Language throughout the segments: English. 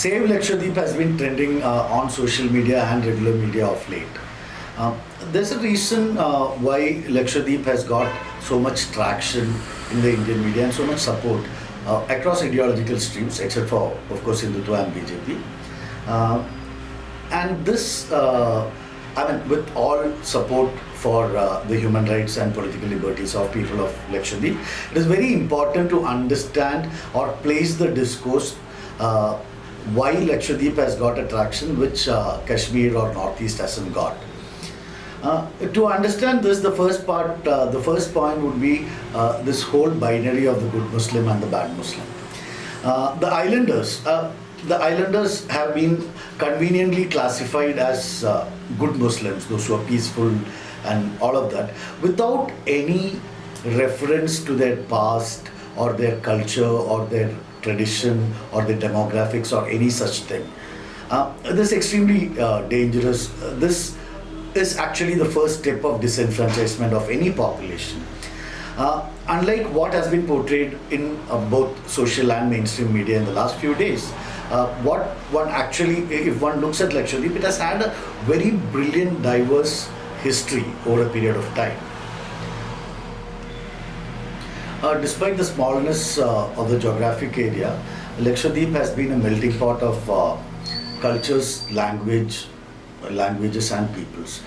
Save Lakshadweep has been trending on social media and regular media of late. Um, there's a reason why Lakshadweep has got so much traction in the Indian media and so much support across ideological streams, except for, of course, Hindutva and BJP. Uh, and this, with all support for the human rights and political liberties of people of Lakshadweep, it is very important to understand or place the discourse why Lakshadweep has got attraction which Kashmir or Northeast hasn't got. To understand this, the first point would be this whole binary of the good Muslim and the bad Muslim. The islanders have been conveniently classified as good Muslims, those who are peaceful and all of that, without any reference to their past or their culture or their tradition or their demographics or any such thing. This is extremely dangerous. This is actually the first step of disenfranchisement of any population. Unlike what has been portrayed in both social and mainstream media in the last few days, what one actually, if one looks at Lakshadweep, it has had a very brilliant, diverse history over a period of time. Despite the smallness of the geographic area, Lakshadweep has been a melting pot of cultures, languages and peoples.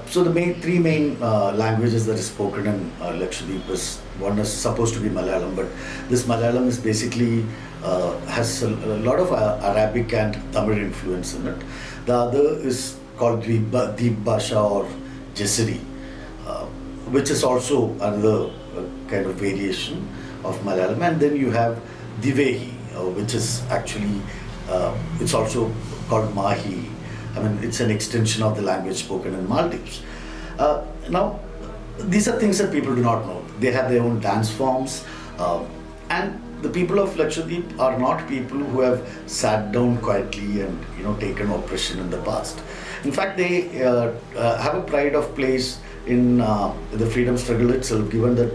So the three main languages that is spoken in Lakshadweep is, one is supposed to be Malayalam, but this Malayalam is basically has a lot of Arabic and Tamil influence in it. The other is called Deep Bhasha or Jesseri, which is also another kind of variation of Malayalam. And then you have Divehi, which is actually, it's also called Mahi. I mean, it's an extension of the language spoken in Maldives. Now, these are things that people do not know. They have their own dance forms, and the people of Lakshadweep are not people who have sat down quietly and taken oppression in the past. In fact, they have a pride of place in the freedom struggle itself, given that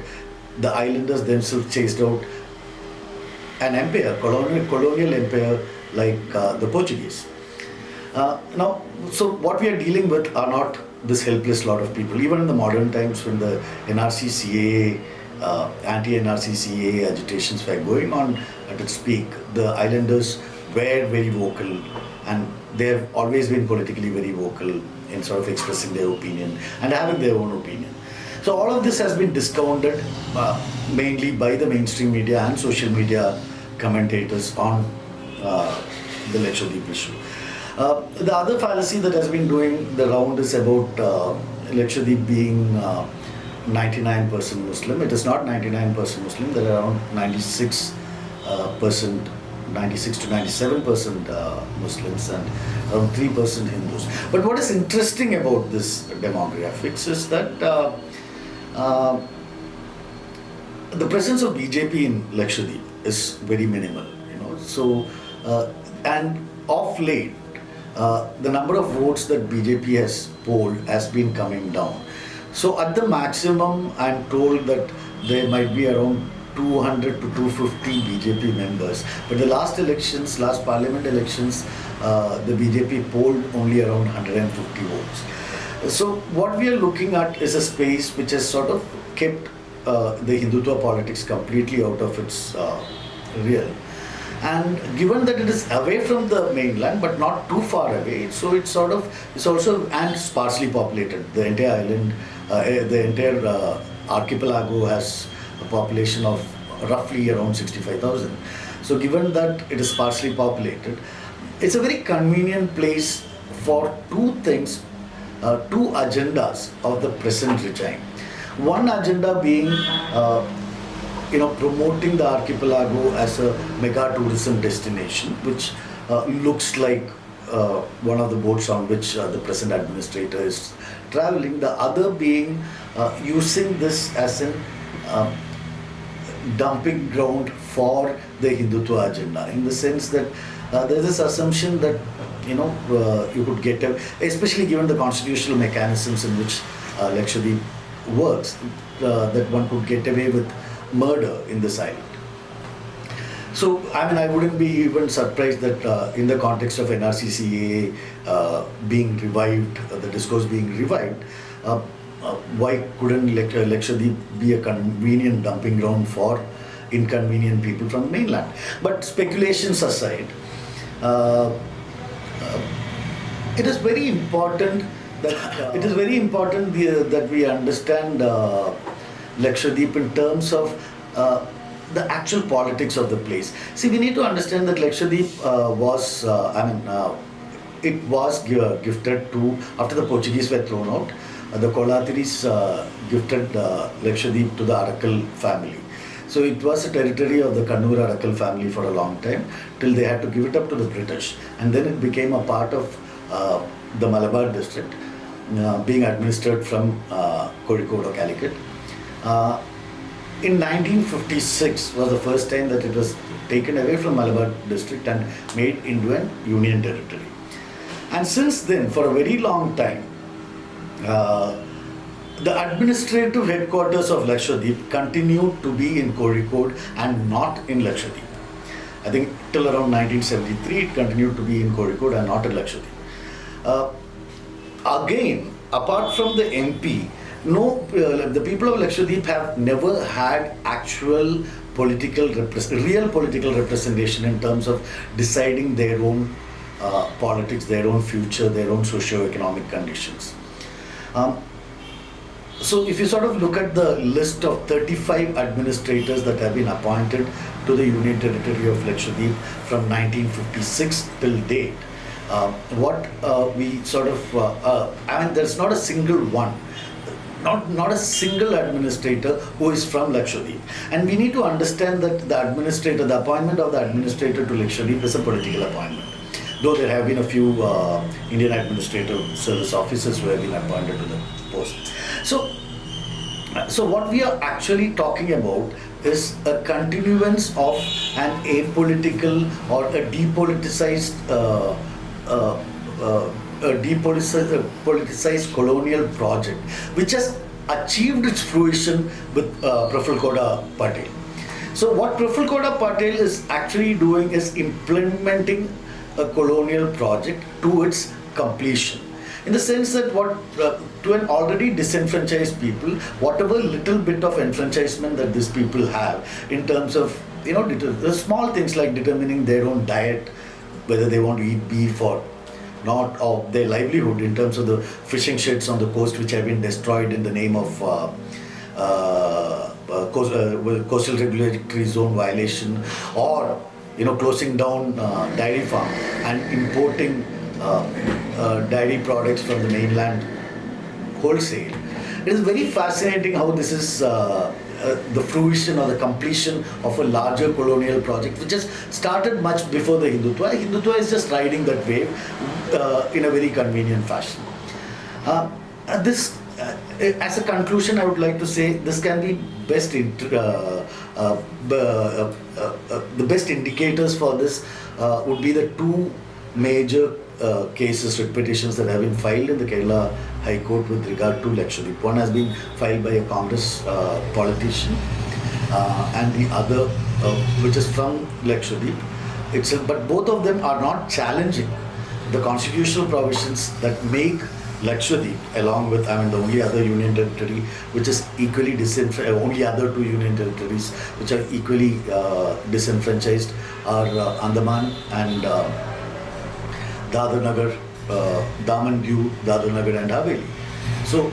the islanders themselves chased out an empire, colonial empire like the Portuguese. Now, so what we are dealing with are not this helpless lot of people. Even in the modern times, when the NRC-CAA, anti-NRC-CAA agitations were going on at its peak, the islanders were very vocal, and they have always been politically very vocal in sort of expressing their opinion and having their own opinion. So all of this has been discounted mainly by the mainstream media and social media commentators on the Lakshadweep issue. The other fallacy that has been doing the round is about Lakshadweep being 99% Muslim. It is not 99% Muslim. There are around 96 to 97% Muslims and around 3% Hindus. But what is interesting about this demographics is that the presence of BJP in Lakshadweep is very minimal. So and of late, the number of votes that BJP has polled has been coming down. So at the maximum, I'm told that there might be around 200 to 250 BJP members. But the last parliament elections, the BJP polled only around 150 votes. So what we are looking at is a space which has sort of kept the Hindutva politics completely out of its real. And given that it is away from the mainland but not too far away, so it's also and sparsely populated. The entire island, the entire archipelago has a population of roughly around 65,000. So given that it is sparsely populated, it's a very convenient place for two things, two agendas of the present regime. One agenda being promoting the archipelago as a mega tourism destination, which looks like one of the boats on which the present administrator is traveling. The other being using this as an dumping ground for the Hindutva agenda, in the sense that there's this assumption that you could get, especially given the constitutional mechanisms in which Lakshadweep works, that one could get away with murder in this island. So, I mean, I wouldn't be even surprised that in the context of NRCCA being revived, the discourse being revived, uh, why couldn't Lakshadweep be a convenient dumping ground for inconvenient people from the mainland? But speculations aside, uh, it is very important that that we understand Lakshadweep in terms of the actual politics of the place. See, we need to understand that Lakshadweep it was gifted to, after the Portuguese were thrown out, the Kolatiris gifted Lakshadweep to the Arakal family. So it was a territory of the Kannur Arakal family for a long time, till they had to give it up to the British. And then it became a part of the Malabar district, being administered from Kozhikode or Calicut. In 1956 was the first time that it was taken away from Malabar district and made into an union territory. And since then, for a very long time, the administrative headquarters of Lakshadweep continued to be in Kozhikode and not in Lakshadweep. I think till around 1973 it continued to be in Kozhikode and not in Lakshadweep. Again, apart from the MP, the people of Lakshadweep have never had actual real political representation in terms of deciding their own politics, their own future, their own socio-economic conditions. So if you sort of look at the list of 35 administrators that have been appointed to the Union Territory of Lakshadweep from 1956 till date, there's not a single one, not a single administrator who is from Lakshadweep. And we need to understand that the appointment of the administrator to Lakshadweep is a political appointment. Though there have been a few Indian Administrative Service officers who have been appointed to the post. So what we are actually talking about is a continuance of an apolitical or a depoliticized politicized colonial project, which has achieved its fruition with Praful Koda Patel. So what Praful Koda Patel is actually doing is implementing a colonial project to its completion. In the sense that to an already disenfranchised people, whatever little bit of enfranchisement that these people have in terms of, the small things like determining their own diet, whether they want to eat beef or not, or their livelihood in terms of the fishing sheds on the coast which have been destroyed in the name of coastal regulatory zone violation, or closing down dairy farm and importing dairy products from the mainland wholesale. It is very fascinating how this is the fruition or the completion of a larger colonial project which has started much before the Hindutva. Hindutva is just riding that wave in a very convenient fashion. As a conclusion, I would like to say this can be the best indicators for this would be the two major cases, writ petitions that have been filed in the Kerala High Court with regard to Lakshadweep. One has been filed by a Congress politician, and the other, which is from Lakshadweep itself. But both of them are not challenging the constitutional provisions that make Lakshadweep, along with, the only other union territory which is equally only other two union territories which are equally disenfranchised are Andaman and Dadar Nagar, Daman, Diu, Dadar Nagar and Haveli. So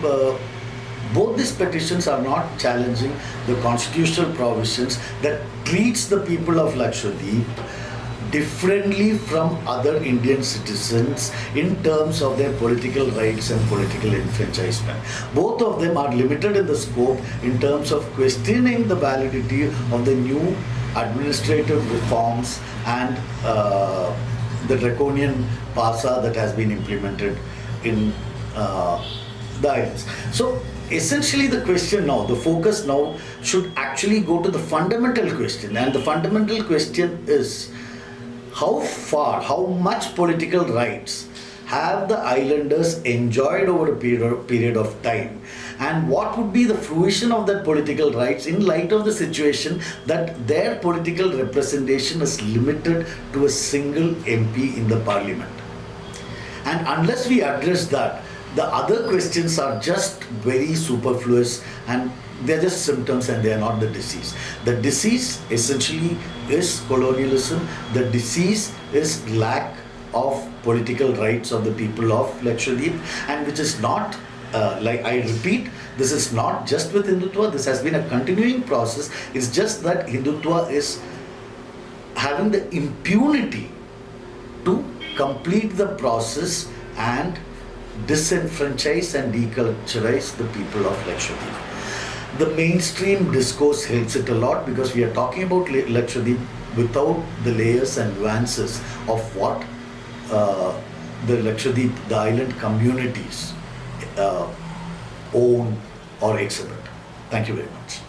both these petitions are not challenging the constitutional provisions that treats the people of Lakshadweep differently from other Indian citizens in terms of their political rights and political enfranchisement. Both of them are limited in the scope in terms of questioning the validity of the new administrative reforms and the draconian PASA that has been implemented in the islands. So essentially the question now, the focus now should actually go to the fundamental question, and the fundamental question is how much political rights have the islanders enjoyed over a period of time and what would be the fruition of that political rights in light of the situation that their political representation is limited to a single MP in the parliament. And unless we address that, the other questions are just very superfluous, and they're just symptoms and they are not the disease. The disease essentially is colonialism. The disease is lack of political rights of the people of Lakshadweep, and which is not, like I repeat, this is not just with Hindutva, this has been a continuing process. It's just that Hindutva is having the impunity to complete the process and disenfranchise and deculturize the people of Lakshadweep. The mainstream discourse hates it a lot because we are talking about Lakshadweep without the layers and nuances of what the Lakshadweep, the island communities own or exhibit. Thank you very much.